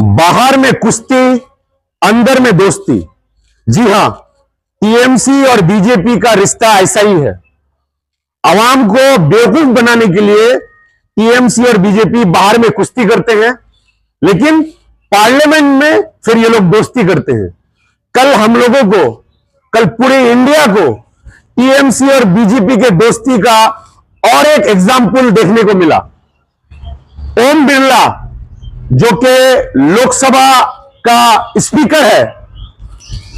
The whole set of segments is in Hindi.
बाहर में कुश्ती, अंदर में दोस्ती। जी हां, टीएमसी और बीजेपी का रिश्ता ऐसा ही है। आवाम को बेवकूफ बनाने के लिए टीएमसी और बीजेपी बाहर में कुश्ती करते हैं, लेकिन पार्लियामेंट में फिर ये लोग दोस्ती करते हैं। कल हम लोगों को, कल पूरे इंडिया को टीएमसी और बीजेपी के दोस्ती का और एक एग्जाम्पल देखने को मिला। ओम बिरला, जो कि लोकसभा का स्पीकर है,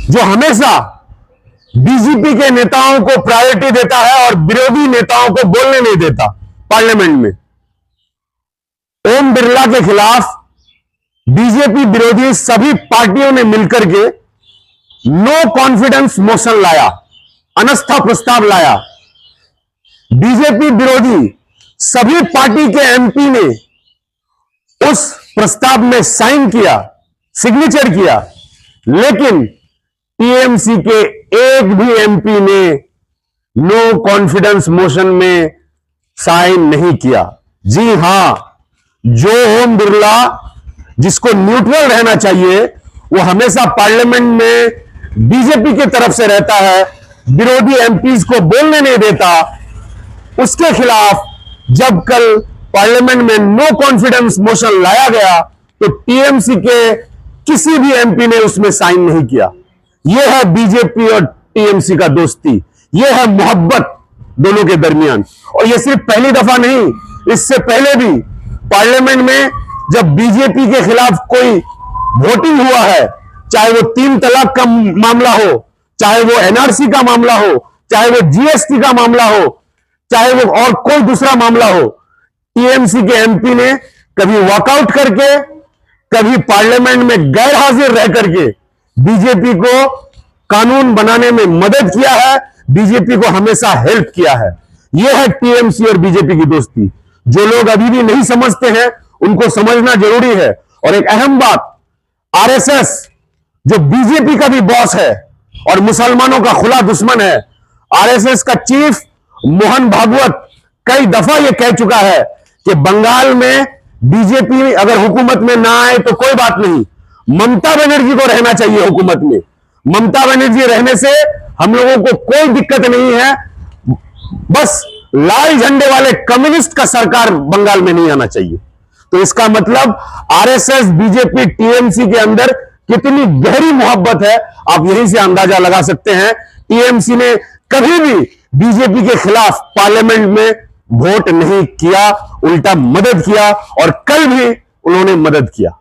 जो हमेशा बीजेपी के नेताओं को प्रायोरिटी देता है और विरोधी नेताओं को बोलने नहीं देता पार्लियामेंट में, ओम बिरला के खिलाफ बीजेपी विरोधी सभी पार्टियों ने मिलकर के नो कॉन्फिडेंस मोशन लाया, अनास्था प्रस्ताव लाया। बीजेपी विरोधी सभी पार्टी के एमपी ने उस प्रस्ताव में साइन किया, सिग्नेचर किया, लेकिन टीएमसी के एक भी एमपी ने नो कॉन्फिडेंस मोशन में साइन नहीं किया। जी हां, जो ओम बिरला, जिसको न्यूट्रल रहना चाहिए, वो हमेशा पार्लियामेंट में बीजेपी की तरफ से रहता है, विरोधी एमपीज को बोलने नहीं देता, उसके खिलाफ जब कल पार्लियामेंट में नो कॉन्फिडेंस मोशन लाया गया तो टीएमसी के किसी भी एमपी ने उसमें साइन नहीं किया। यह है बीजेपी और टीएमसी का दोस्ती, यह है मोहब्बत दोनों के दरमियान। और यह सिर्फ पहली दफा नहीं, इससे पहले भी पार्लियामेंट में जब बीजेपी के खिलाफ कोई वोटिंग हुआ है, चाहे वो 3 तलाक का मामला हो, चाहे वो एनआरसी का मामला हो, चाहे वो जीएसटी का मामला हो, चाहे वो और कोई दूसरा मामला हो, टीएमसी के एमपी ने कभी वॉकआउट करके, कभी पार्लियामेंट में गैर हाजिर रह करके बीजेपी को कानून बनाने में मदद किया है, बीजेपी को हमेशा हेल्प किया है। यह है टीएमसी और बीजेपी की दोस्ती। जो लोग अभी भी नहीं समझते हैं, उनको समझना जरूरी है। और एक अहम बात, आरएसएस जो बीजेपी का भी बॉस है और मुसलमानों का खुला दुश्मन है, आरएसएस का चीफ मोहन भागवत कई दफा यह कह चुका है कि बंगाल में बीजेपी अगर हुकूमत में ना आए तो कोई बात नहीं, ममता बनर्जी को रहना चाहिए हुकूमत में। ममता बनर्जी रहने से हम लोगों को कोई दिक्कत नहीं है, बस लाल झंडे वाले कम्युनिस्ट का सरकार बंगाल में नहीं आना चाहिए। तो इसका मतलब आरएसएस, बीजेपी, टीएमसी के अंदर कितनी गहरी मोहब्बत है, आप यहीं से अंदाजा लगा सकते हैं। टीएमसी ने कभी भी बीजेपी के खिलाफ पार्लियामेंट में वोट नहीं किया, उल्टा मदद किया, और कल भी उन्होंने मदद किया।